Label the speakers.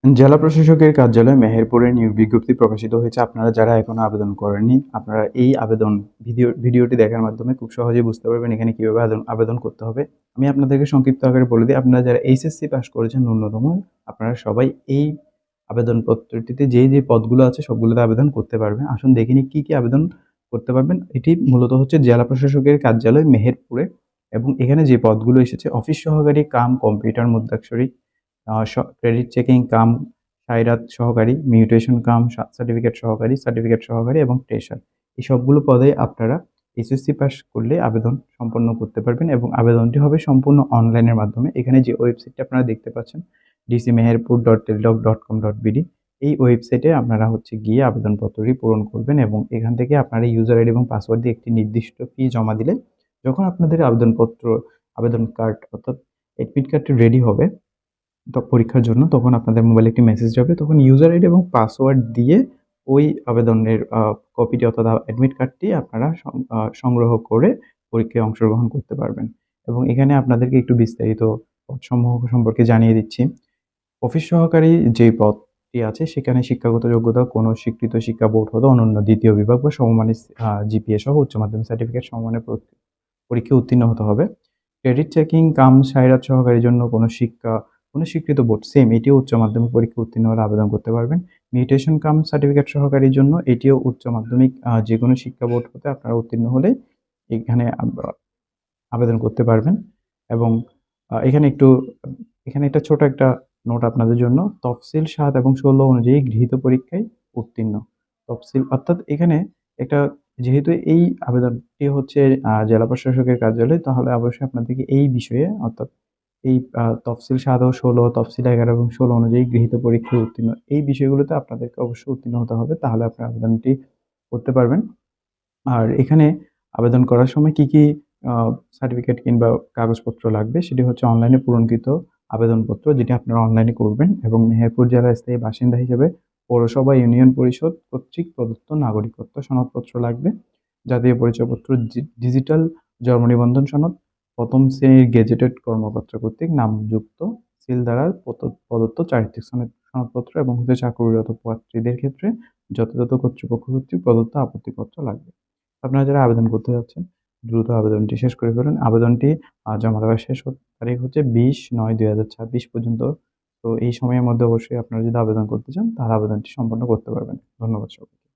Speaker 1: জেলা প্রশাসকের কার্যালয় মেহেরপুরে নিয়োগ বিজ্ঞপ্তি প্রকাশিত হয়েছে। আপনারা যারা এখনো আবেদন করেননি, আপনারা এই আবেদন ভিডিওটি দেখার মাধ্যমে খুব সহজেই বুঝতে পারবেন এখানে কিভাবে আবেদন করতে হবে। আমি আপনাদেরকে সংক্ষিপ্ত আকারে বলে দিই। আপনারা যারা এইচএসসি পাস করেছেন ন্যূনতম, আপনারা সবাই এই আবেদনপত্রটিতে যে পদগুলো আছে সবগুলোতে আবেদন করতে পারবেন। আসুন দেখে নিই কি আবেদন করতে পারবেন। এটি মূলত হচ্ছে জেলা প্রশাসকের কার্যালয় মেহেরপুরে, এবং এখানে যে পদগুলো এসেছে অফিস সহকারী কাম কম্পিউটার মুদ্রাক্ষরিক, ক্রেডিট চেকিং কাম সাইরাত সহকারী, মিউটেশন কাম সার্টিফিকেট সহকারী এবং ট্রেশার। এই সবগুলো পদে আপনারা এসএসসি পাস করলে আবেদন সম্পন্ন করতে পারবেন, এবং আবেদনটি হবে সম্পূর্ণ অনলাইনের মাধ্যমে। এখানে যে ওয়েবসাইটটা আপনারা দেখতে পাচ্ছেন dcmeherpur.teledoc.com.bd, এই ওয়েবসাইটে আপনারা গিয়ে আবেদনপত্রটি পূরণ করবেন, এবং এখান থেকে আপনারা ইউজার আইডি এবং পাসওয়ার্ড দিয়ে একটি নির্দিষ্ট ফি জমা দিলে যখন আপনাদের আবেদন কার্ড অর্থাৎ এডমিট কার্ডটি রেডি হবে পরীক্ষার জন্য, তখন আপনাদের মোবাইলে একটি মেসেজ যাবে। তখন ইউজার আইডি এবং পাসওয়ার্ড দিয়ে ওই আবেদনের কপিটি অর্থাৎ অ্যাডমিট কার্ডটি আপনারা সংগ্রহ করে পরীক্ষায় অংশগ্রহণ করতে পারবেন। এবং এখানে আপনাদেরকে একটু বিস্তারিত পদসমূহ সম্পর্কে জানিয়ে দিচ্ছি। অফিস সহকারী যে পদটি আছে সেখানে শিক্ষাগত যোগ্যতা কোনো স্বীকৃত শিক্ষা বোর্ড হতে অনন্য দ্বিতীয় বিভাগ বা সমমানের জিপিএ সহ উচ্চ মাধ্যমিক সার্টিফিকেট সমমানের পরীক্ষায় উত্তীর্ণ হতে হবে। ক্রেডিট চেকিং কাম সাইরাত সহকারীর জন্য কোনো স্বীকৃত বোর্ড সেম এটিও উচ্চ মাধ্যমিক পরীক্ষা উত্তীর্ণ হলে আবেদন করতে পারবেন। মিউটেশন কাম সার্টিফিকেট সহকারীর জন্য এটিও উচ্চ মাধ্যমিক যে কোনো শিক্ষা বোর্ড হতে আপনারা উত্তীর্ণ হলে এখানে আবেদন করতে পারবেন। এবং এখানে একটা ছোট একটা নোট আপনাদের জন্য, তফসিল ৭ এবং ১৬ অনুযায়ী গৃহীত পরীক্ষায় উত্তীর্ণ। তফসিল অর্থাৎ এখানে একটা, যেহেতু এই আবেদনটি হচ্ছে জেলা প্রশাসকের কার্যালয়, তাহলে অবশ্যই আপনাদেরকে এই বিষয়ে অর্থাৎ এই তফসিল ৭ ও ১৬, তফসিল ১১ এবং ১৬ অনুযায়ী গৃহীত পরীক্ষায় উত্তীর্ণ, এই বিষয়গুলোতে আপনাদেরকে অবশ্যই উত্তীর্ণ হতে হবে। তাহলে আপনার আবেদনটি করতে পারবেন। আর এখানে আবেদন করার সময় কি সার্টিফিকেট কিংবা কাগজপত্র লাগবে সেটি হচ্ছে অনলাইনে পূরণকৃত আবেদনপত্র, যেটি আপনারা অনলাইনে করবেন, এবং মেহেরপুর জেলার স্থায়ী বাসিন্দা হিসেবে পৌরসভা ইউনিয়ন পরিষদ কর্তৃক প্রদত্ত নাগরিকত্ব সনদপত্র লাগবে। জাতীয় পরিচয়পত্র, ডিজিটাল জন্ম নিবন্ধন সনদ, প্রথম শ্রেণীর গেজেটেড কর্মকর্তা কর্তৃক নামযুক্ত সিল দ্বারা প্রদত্ত চারিত্রিক সনদপত্র, এবং চাকরিরত প্রার্থীদের ক্ষেত্রে যথাযথ কর্তৃপক্ষ কর্তৃক প্রদত্ত আপত্তিপত্র লাগবে। আপনারা যারা আবেদন করতে যাচ্ছেন দ্রুত আবেদনটি শেষ করে ফেলুন। আবেদনটি জমা দেওয়ার শেষ তারিখ হচ্ছে ২০/৯/২০২৬ পর্যন্ত। তো এই সময়ের মধ্যে অবশ্যই আপনারা যদি আবেদন করতে চান তাহলে আবেদনটি সম্পন্ন করতে পারবেন। ধন্যবাদ সবাইকে।